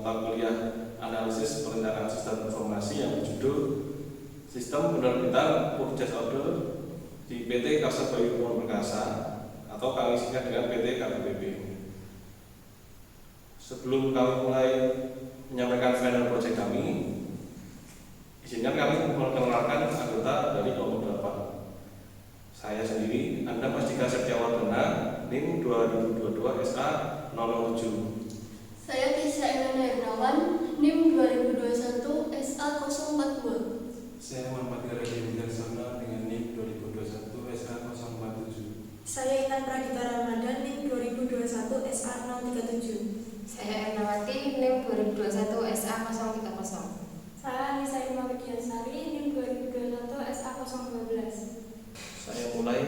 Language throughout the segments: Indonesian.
mata kuliah analisis perencanaan sistem informasi yang berjudul Sistem Penerbitan Purchase Order di PT Karsa Bayu Purwon Perkasa atau kami singkat dengan PT KBPP. Sebelum kami mulai menyampaikan final project kami, izinkan kami memperkenalkan anggota dari kelompok 8. Saya sendiri, Anda Mastika Setiawardana, NIM 2022 SA 007. Saya Tisha Elena Hernawan, NIM 2021 SA 042. Saya Muhammad Garadi Widarsono dengan NIM 2021 SA 047. Saya Intan Pradita Ramadan, NIM 2021 SA 037. Saya Ernawati, NIM 2021 SA 030. Saya Anissa Irma Widiasari, NIM 2021 SA 012. Saya mulai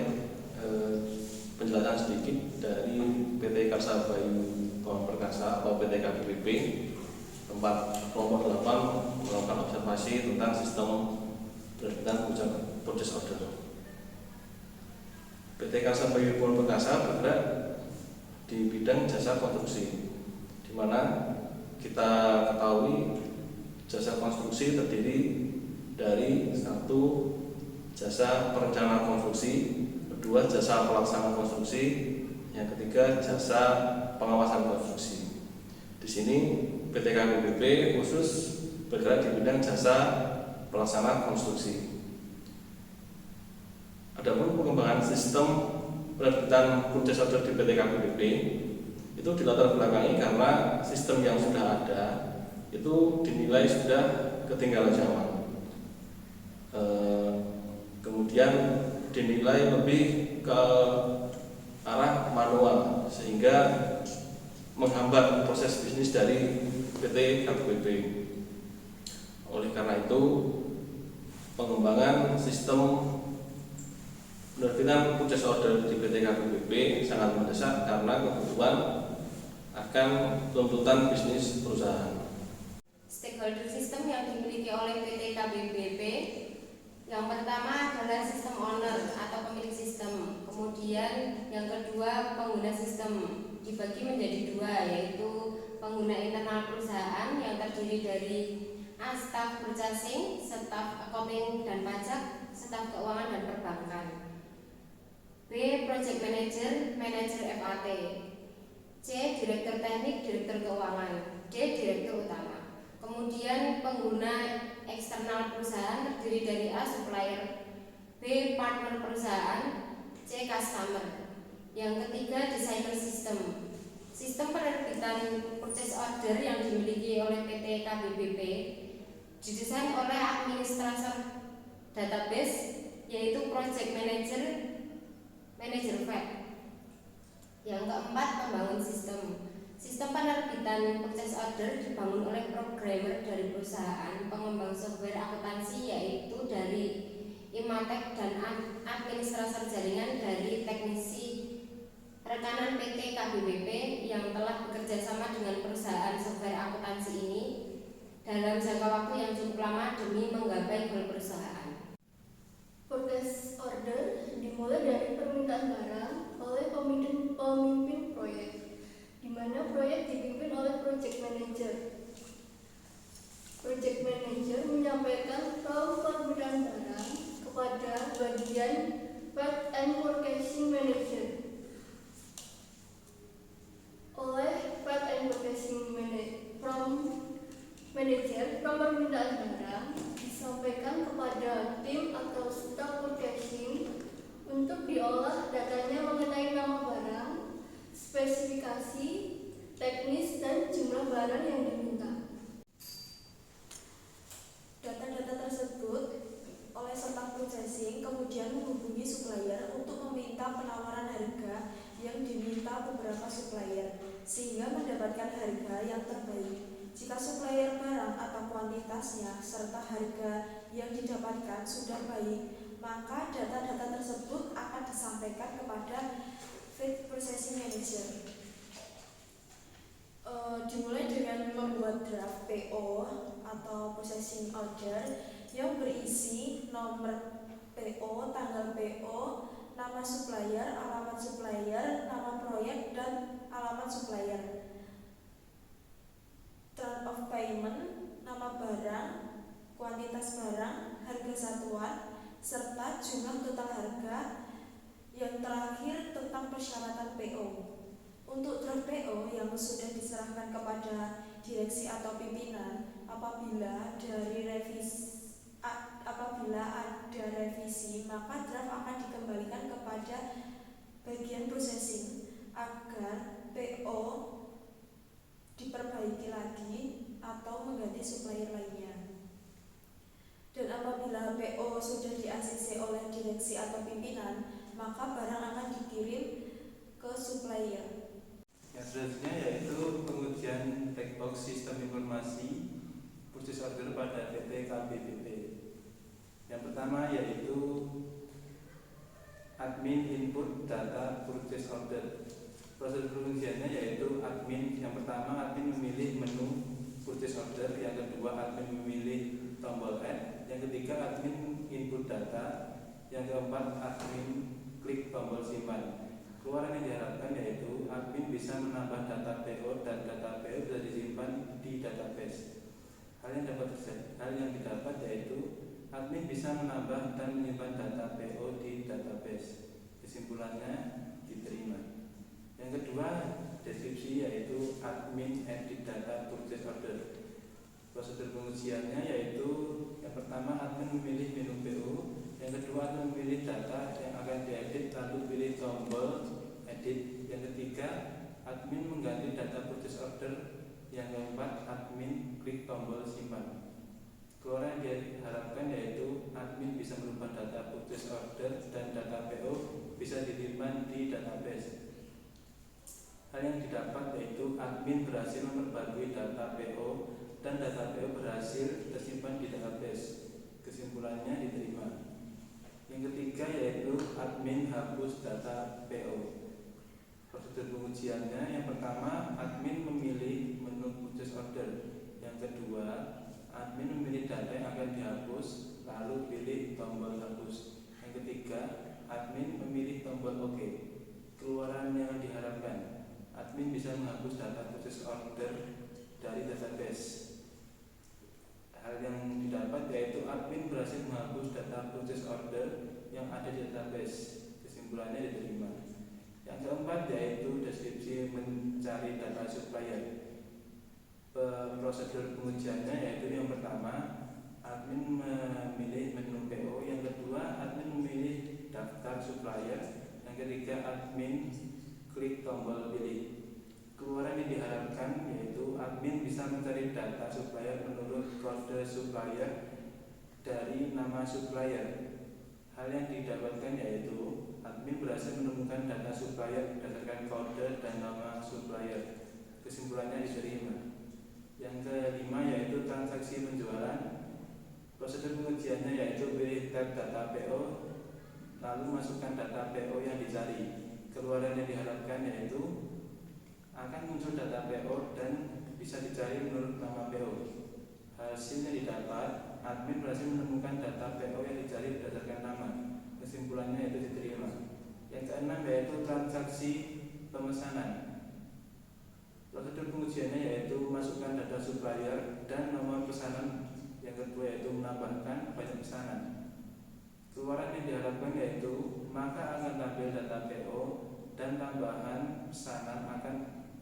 penjelasan sedikit dari PT Karsa Bayu Purwon Perkasa atau PT KBPP, tempat kelompok 8 melakukan observasi tentang sistem penerbitan purchase order. PT Karsa Bayu Purwon Perkasa bergerak di bidang jasa konstruksi, di mana kita ketahui jasa konstruksi terdiri dari satu, jasa perencanaan konstruksi, kedua jasa pelaksana konstruksi, yang ketiga jasa pengawasan konstruksi. Di sini PT KBPP khusus bergerak di bidang jasa pelaksanaan konstruksi. Adapun pengembangan sistem penerbitan purchase order di PT KBPP itu dilatar belakangi karena sistem yang sudah ada itu dinilai sudah ketinggalan zaman. Kemudian dinilai lebih ke arah manual sehingga menghambat proses bisnis dari PT KBPP. Oleh karena itu, pengembangan sistem penerbitan purchase order di PT KBPP sangat mendesak karena kebutuhan akan tuntutan bisnis perusahaan. Stakeholder sistem yang dimiliki oleh PT KBPP, yang pertama adalah sistem owner atau pemilik sistem. Kemudian yang kedua pengguna sistem, dibagi menjadi dua, yaitu pengguna internal perusahaan yang terdiri dari A. Staf purchasing, staf accounting dan pajak, staf keuangan dan perbankan. B. Project manager, manager FAT. C. Direktur teknik, direktur keuangan. D. Direktur utama. Kemudian pengguna eksternal perusahaan terdiri dari A. Supplier, B. Partner perusahaan, C. Customer. Yang ketiga, designer system. Sistem penerbitan purchase order yang dimiliki oleh PT KBPP didesain oleh administrator database, yaitu project manager, manager FAT. Yang keempat, pembangun sistem. Sistem penerbitan purchase order dibangun oleh programmer dari perusahaan pengembang software akuntansi, yaitu dari Imatek, dan administrator jaringan dari teknisi rekanan PT KBPP yang telah bekerja sama dengan perusahaan software akuntansi ini dalam jangka waktu yang cukup lama demi menggapai goal perusahaan. Purchase order dimulai dari permintaan barang oleh pemimpin proyek, di mana proyek dipimpin oleh project manager. Project manager menyampaikan form permintaan barang kepada bagian Part and Purchasing Manager. Oleh Part and Purchasing Manager, form permintaan barang disampaikan kepada tim atau staf purchasing untuk diolah datanya mengenai nama barang, spesifikasi, teknis, dan jumlah barang yang diminta. Data-data tersebut oleh staf purchasing kemudian menghubungi supplier untuk meminta penawaran harga yang diminta beberapa supplier sehingga mendapatkan harga yang terbaik. Jika supplier barang atau kuantitasnya serta harga yang didapatkan sudah baik, maka data-data tersebut akan disampaikan kepada Feed Processing Manager. Dimulai dengan membuat draft PO atau Processing Order yang berisi nomor PO, tanggal PO, nama supplier, alamat supplier, nama proyek, dan alamat supplier. term of payment, nama barang, kuantitas barang, harga satuan, serta jumlah total harga. Yang terakhir tentang persyaratan PO. Untuk draft PO yang sudah diserahkan kepada direksi atau pimpinan, apabila ada revisi, maka draft akan dikembalikan kepada bagian processing agar PO diperbaiki lagi atau mengganti supplier lainnya. Dan apabila PO sudah di-ACC oleh direksi atau pimpinan, maka barang akan dikirim ke supplier. Yang selanjutnya yaitu pengujian black box sistem informasi purchase order pada PT KBBP. Yang pertama yaitu admin input data purchase order. Proses pengujiannya yaitu yang pertama admin memilih menu purchase order, yang kedua admin memilih tombol add, yang ketiga admin input data, yang keempat admin klik tombol simpan. Keluaran yang diharapkan yaitu admin bisa menambah data PO dan data PO bisa disimpan di database. Hal yang didapat yaitu admin bisa menambah dan menyimpan data PO di database. Kesimpulannya diterima. Yang kedua, deskripsi yaitu admin edit data purchase order. Prosedur pengujiannya yaitu yang pertama admin memilih menu PO, yang kedua admin memilih data yang akan diedit lalu pilih tombol edit, yang ketiga admin mengganti data purchase order, yang keempat admin klik tombol simpan. Keluaran yang diharapkan yaitu admin bisa merubah data purchase order dan data PO bisa disimpan di database. Hal yang didapat yaitu admin berhasil memperbarui data PO dan data PO berhasil tersimpan di database. Kesimpulannya diterima. Yang ketiga yaitu admin hapus data PO. Prosedur pengujiannya yang pertama admin memilih menu purchase order, yang kedua admin memilih data yang akan dihapus lalu pilih tombol hapus, yang ketiga admin memilih tombol OK. Keluaran yang diharapkan admin bisa menghapus data purchase order dari database. Hal yang didapat yaitu admin berhasil menghapus data purchase order yang ada di database. Kesimpulannya diterima. Yang keempat yaitu deskripsi mencari data supplier. Prosedur pengujiannya yaitu yang pertama admin memilih menu PO, yang kedua admin memilih daftar supplier, yang ketiga admin klik tombol pilih. Keluaran yang diharapkan yaitu admin bisa mencari data supplier menurut kode supplier dari nama supplier. Hal yang didapatkan yaitu admin berhasil menemukan data supplier berdasarkan kode dan nama supplier. Kesimpulannya diterima. Yang kelima yaitu transaksi penjualan. Prosedur pengujiannya yaitu pilih tab data PO lalu masukkan data PO yang dicari. Keluaran yang diharapkan yaitu akan muncul data PO dan bisa dicari menurut nama PO. Hasilnya didapat, admin berhasil menemukan data PO yang dicari berdasarkan nama. Kesimpulannya itu diterima. Yang keenam yaitu transaksi pemesanan. Prosedur pengujiannya yaitu masukkan data supplier dan nomor pesanan. Yang kedua yaitu menambahkan banyak pesanan. Keluaran yang diharapkan yaitu maka akan tampil data PO dan tambahan pesanan akan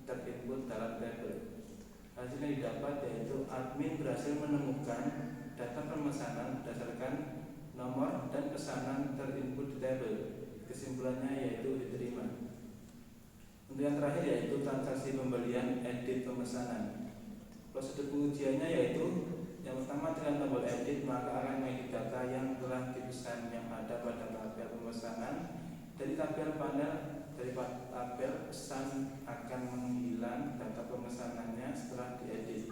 terinput dalam tabel. Hasilnya didapat yaitu admin berhasil menemukan data pemesanan berdasarkan nomor dan pesanan terinput di tabel. Kesimpulannya yaitu diterima. Untuk yang terakhir yaitu transaksi pembelian edit pemesanan. Prosedur pengujiannya yaitu yang pertama dengan tombol edit maka akan mengedit data yang telah dipesan yang ada pada tabel pemesanan. Dari tabel pesan akan menghilang data pemesanannya setelah diedit.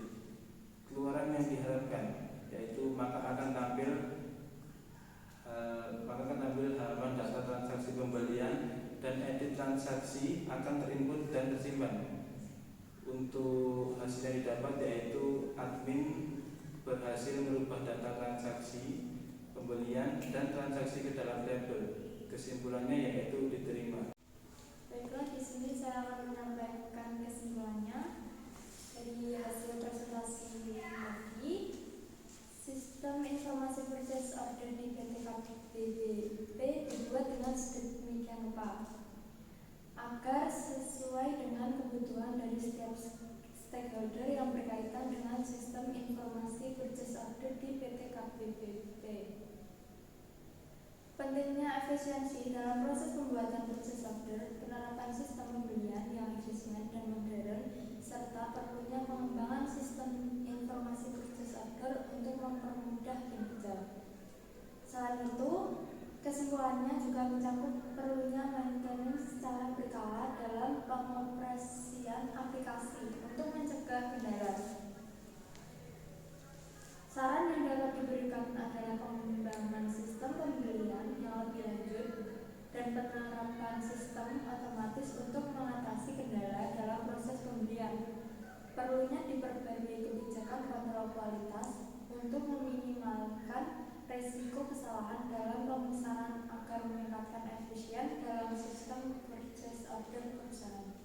Keluaran yang diharapkan yaitu maka akan tampil halaman data transaksi pembelian dan edit transaksi akan terinput dan tersimpan. Untuk hasil yang didapat yaitu admin berhasil merubah data transaksi pembelian dan transaksi ke dalam tabel. Kesimpulannya yaitu diterima. Baiklah, di sini saya akan menyampaikan kesimpulannya dari hasil presentasi order di PT KBBP dibuat dengan sedemikian rupa agar sesuai dengan kebutuhan dari setiap stakeholder yang berkaitan dengan sistem informasi purchase order di PT KBBP. Pentingnya efisiensi dalam proses pembuatan purchase order, penerapan sistem pembelian yang efisien dan modern, serta perlunya pengembangan sistem informasi purchase order untuk mempermudah kinerja. Selain itu, kesimpulannya juga mencakup perlunya maintenance secara berkala dalam pengoperasian aplikasi untuk mencegah kendala. Saran yang dapat diberikan adalah pengembangan sistem pembelian yang lebih lanjut dan penerapan sistem otomatis untuk mengatasi kendala dalam proses pembelian. Perlunya diperbarui kebijakan kontrol kualitas untuk meminimalkan risiko kesalahan dalam pemesanan agar meningkatkan efisien dalam sistem purchase order perusahaan.